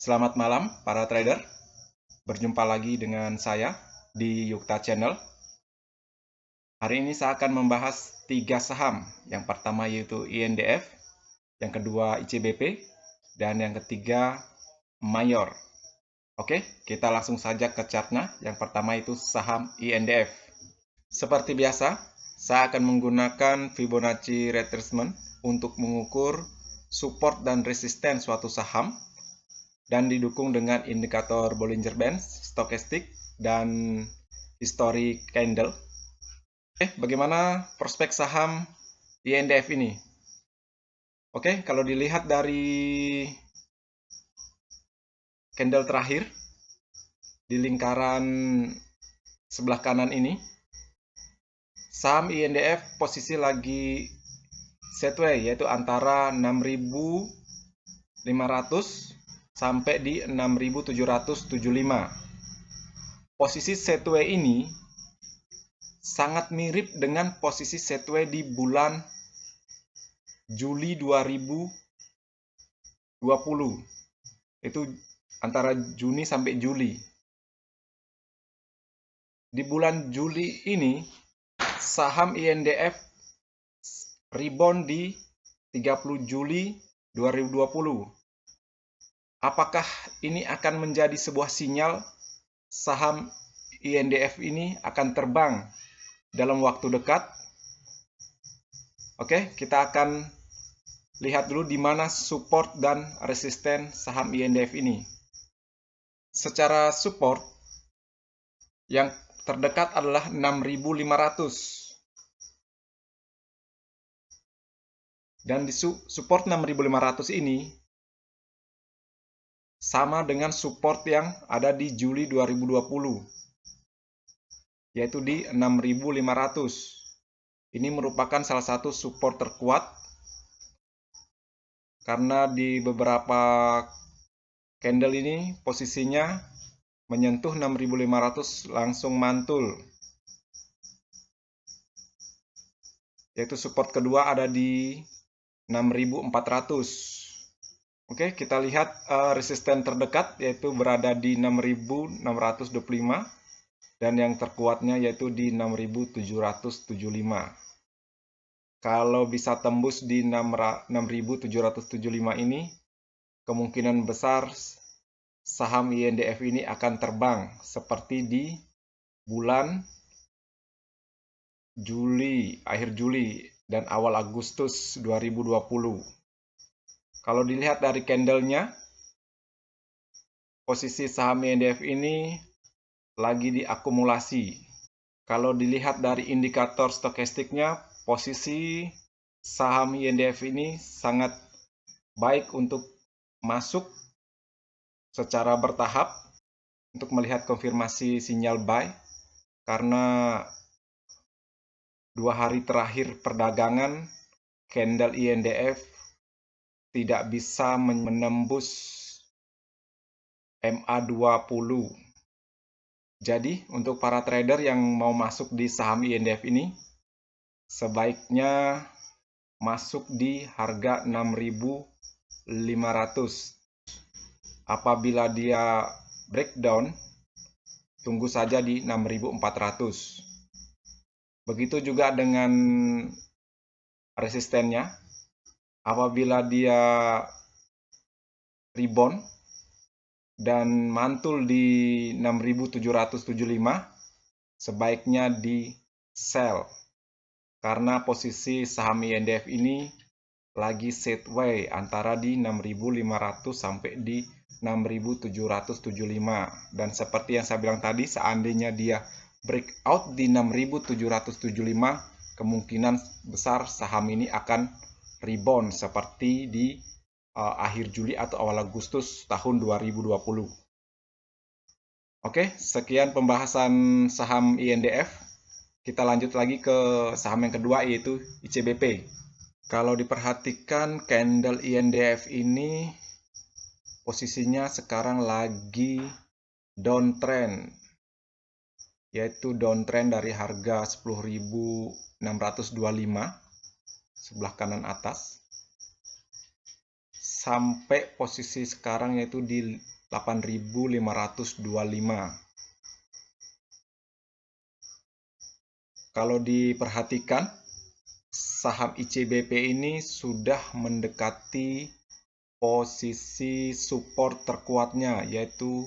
Selamat malam para trader, berjumpa lagi dengan saya di Yukta Channel. Hari ini saya akan membahas 3 saham. Yang pertama yaitu INDF, yang kedua ICBP, dan yang ketiga Mayor. Oke, kita langsung saja ke chartnya. Yang pertama itu saham INDF. Seperti biasa, saya akan menggunakan Fibonacci retracement untuk mengukur support dan resisten suatu saham, dan didukung dengan indikator Bollinger Bands, stokastik, dan historic candle. Bagaimana prospek saham INDF ini? Kalau dilihat dari candle terakhir di lingkaran sebelah kanan ini, saham INDF posisi lagi sideways, yaitu antara 6.500 sampai di 6.775. Posisi sideways ini sangat mirip dengan posisi sideways di bulan Juli 2020. Itu antara Juni sampai Juli. Di bulan Juli ini, saham INDF rebound di 30 Juli 2020. Apakah ini akan menjadi sebuah sinyal saham INDF ini akan terbang dalam waktu dekat? Kita akan lihat dulu di mana support dan resisten saham INDF ini. Secara support, yang terdekat adalah 6.500. Dan di support 6.500 ini sama dengan support yang ada di Juli 2020, yaitu di 6.500. Ini merupakan salah satu support terkuat karena di beberapa candle ini posisinya menyentuh 6.500 langsung mantul. Yaitu support kedua ada di 6.400. Kita lihat resisten terdekat yaitu berada di 6.625 dan yang terkuatnya yaitu di 6.775. Kalau bisa tembus di 6.775 ini, kemungkinan besar saham INDF ini akan terbang seperti di bulan Juli, akhir Juli dan awal Agustus 2020. Kalau dilihat dari candlenya, posisi saham INDF ini lagi diakumulasi. Kalau dilihat dari indikator stokastiknya, posisi saham INDF ini sangat baik untuk masuk secara bertahap untuk melihat konfirmasi sinyal buy, karena 2 hari terakhir perdagangan candle INDF tidak bisa menembus MA20. Jadi untuk para trader yang mau masuk di saham INDF ini, sebaiknya masuk di harga 6.500. Apabila dia breakdown, tunggu saja di 6.400. Begitu juga dengan resistennya. Apabila dia rebound dan mantul di 6.775, sebaiknya di sell. Karena posisi saham INDF ini lagi sideways antara di 6.500 sampai di 6.775. Dan seperti yang saya bilang tadi, seandainya dia breakout di 6.775, kemungkinan besar saham ini akan rebound seperti di akhir Juli atau awal Agustus tahun 2020. Sekian pembahasan saham INDF. Kita lanjut lagi ke saham yang kedua, yaitu ICBP. Kalau diperhatikan candle INDF ini posisinya sekarang lagi downtrend, yaitu downtrend dari harga 10.625 sebelah kanan atas sampai posisi sekarang yaitu di 8.525. Kalau diperhatikan, saham ICBP ini sudah mendekati posisi support terkuatnya, yaitu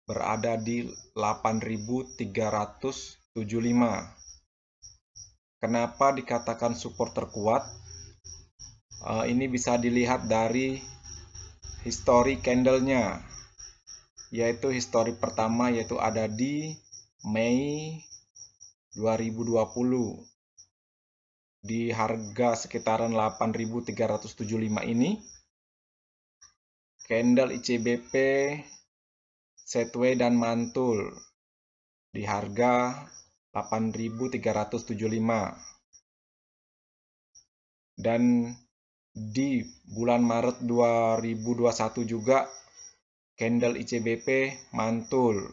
berada di 8.375. Kenapa dikatakan support terkuat? Ini bisa dilihat dari histori candlenya, yaitu histori pertama yaitu ada di Mei 2020 di harga sekitaran 8.375 ini. Candle ICBP sideways dan mantul di harga 8.375. Dan di bulan Maret 2021 juga candle ICBP mantul.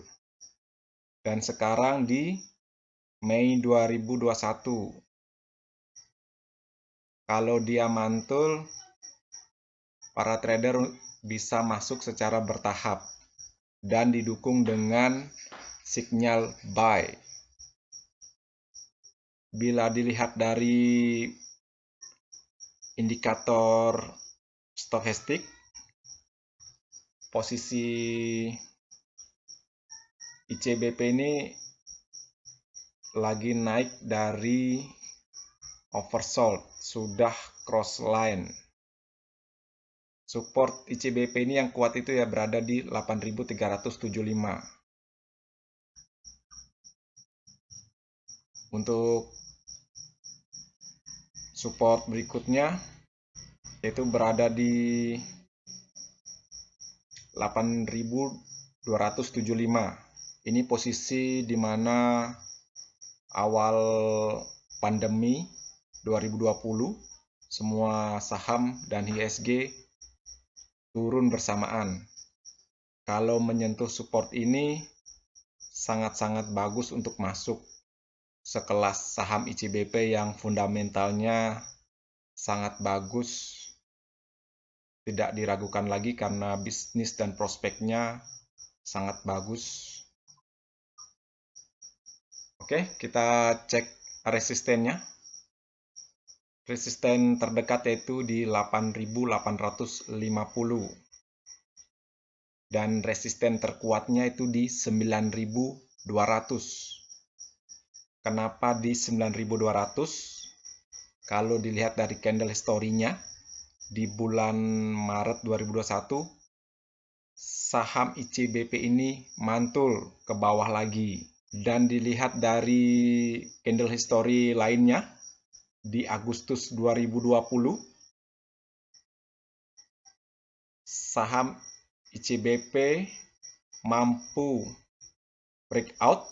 Dan sekarang di Mei 2021. Kalau dia mantul, para trader bisa masuk secara bertahap dan didukung dengan sinyal buy. Bila dilihat dari indikator stokastik, posisi ICBP ini lagi naik dari oversold, sudah cross line. Support ICBP ini yang kuat itu ya berada di 8.375. Untuk support berikutnya yaitu berada di 8.275. Ini posisi di mana awal pandemi 2020 semua saham dan IHSG turun bersamaan. Kalau menyentuh support ini sangat-sangat bagus untuk masuk sekelas saham ICBP yang fundamentalnya sangat bagus, tidak diragukan lagi karena bisnis dan prospeknya sangat bagus. Oke, kita cek resistennya. Resisten terdekat yaitu di 8.850 dan resisten terkuatnya itu di 9.200. Kenapa di 9.200? Kalau dilihat dari candle historinya di bulan Maret 2021 saham ICBP ini mantul ke bawah lagi, dan dilihat dari candle history lainnya di Agustus 2020 saham ICBP mampu breakout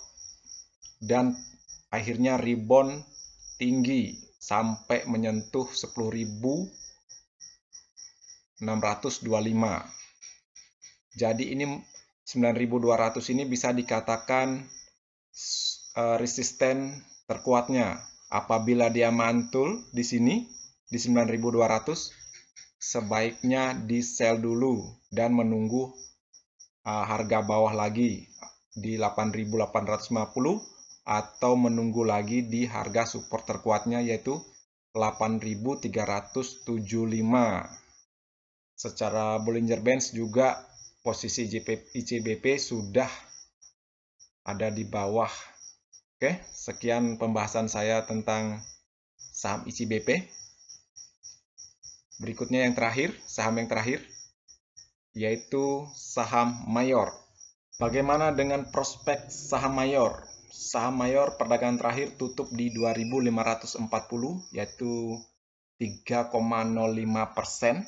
dan akhirnya rebound tinggi sampai menyentuh 10.625. Jadi ini 9.200 ini bisa dikatakan resisten terkuatnya. Apabila dia mantul di sini di 9.200, sebaiknya di sell dulu dan menunggu harga bawah lagi di 8.850 atau menunggu lagi di harga support terkuatnya yaitu 8.375. Secara Bollinger Bands juga posisi ICBP sudah ada di bawah. Oke, sekian pembahasan saya tentang saham ICBP. Berikutnya yang terakhir, saham yang terakhir yaitu saham Mayor. Bagaimana dengan prospek saham Mayor? Saham Mayor perdagangan terakhir tutup di 2.540 yaitu 3,05%.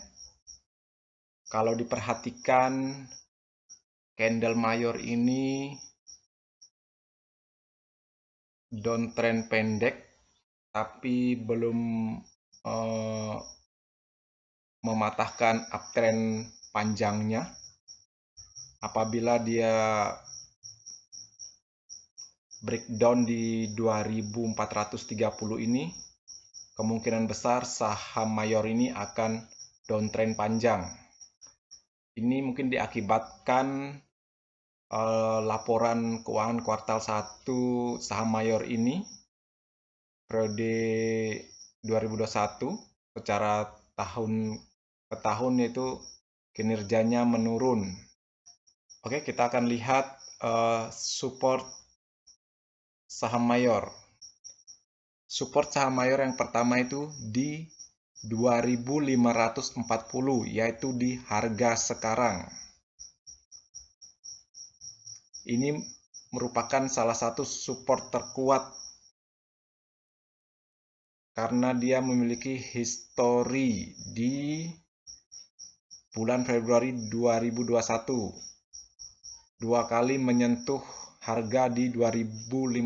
Kalau diperhatikan candle Mayor ini downtrend pendek tapi belum mematahkan uptrend panjangnya. Apabila dia breakdown di 2.430 ini, kemungkinan besar saham Mayor ini akan downtrend panjang. Ini mungkin diakibatkan laporan keuangan kuartal 1 saham mayor ini periode 2021 secara tahun ke tahun itu kinerjanya menurun. Oke, kita akan lihat support saham mayor. Support saham mayor yang pertama itu di 2540, yaitu di harga sekarang. Ini merupakan salah satu support terkuat karena dia memiliki histori di bulan Februari 2021. Dua kali menyentuh harga di 2540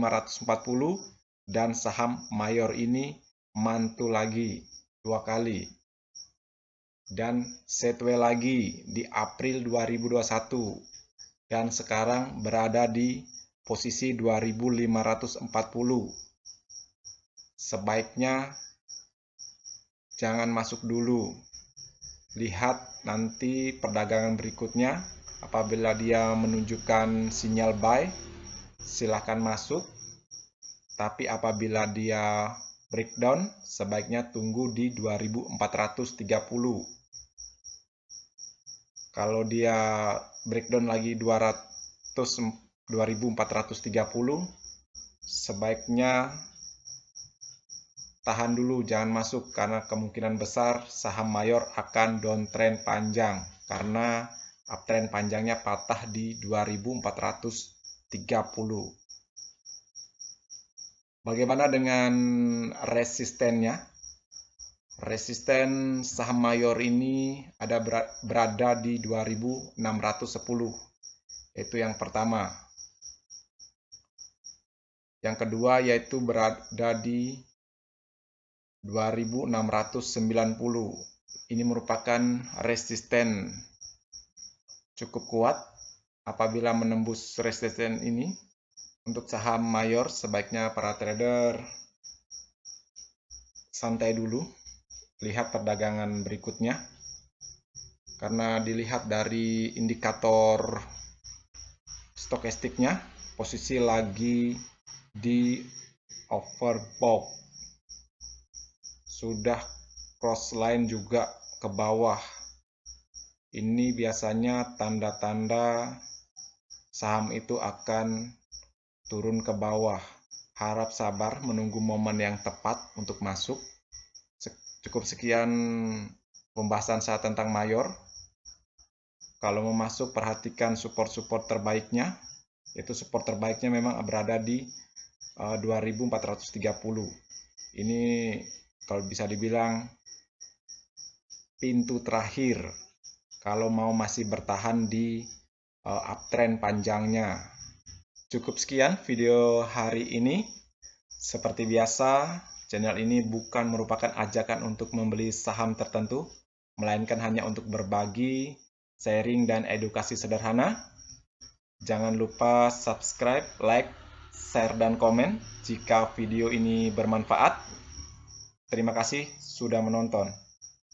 dan saham mayor ini mantul lagi 2 kali. Dan setway lagi di April 2021. Dan sekarang berada di posisi 2540. Sebaiknya jangan masuk dulu. Lihat nanti perdagangan berikutnya. Apabila dia menunjukkan sinyal buy, silakan masuk. Tapi apabila dia breakdown, sebaiknya tunggu di 2430. Kalau dia breakdown lagi 2430, sebaiknya tahan dulu, jangan masuk karena kemungkinan besar saham mayor akan downtrend panjang karena uptrend panjangnya patah di 2430. Bagaimana dengan resistennya? Resisten saham mayor ini berada di 2610. Itu yang pertama. Yang kedua yaitu berada di 2690. Ini merupakan resisten cukup kuat. Apabila menembus resisten ini, untuk saham mayor sebaiknya para trader santai dulu. Lihat perdagangan berikutnya, karena dilihat dari indikator stokastiknya, posisi lagi di overbought, sudah cross line juga ke bawah. Ini biasanya tanda-tanda saham itu akan turun ke bawah. Harap sabar menunggu momen yang tepat untuk masuk. Cukup sekian pembahasan saya tentang mayor. Kalau mau masuk, perhatikan support-support terbaiknya. Itu support terbaiknya memang berada di 2430. Ini kalau bisa dibilang pintu terakhir kalau mau masih bertahan di uptrend panjangnya. Cukup sekian video hari ini. Seperti biasa, channel ini bukan merupakan ajakan untuk membeli saham tertentu, melainkan hanya untuk berbagi, sharing, dan edukasi sederhana. Jangan lupa subscribe, like, share, dan komen jika video ini bermanfaat. Terima kasih sudah menonton.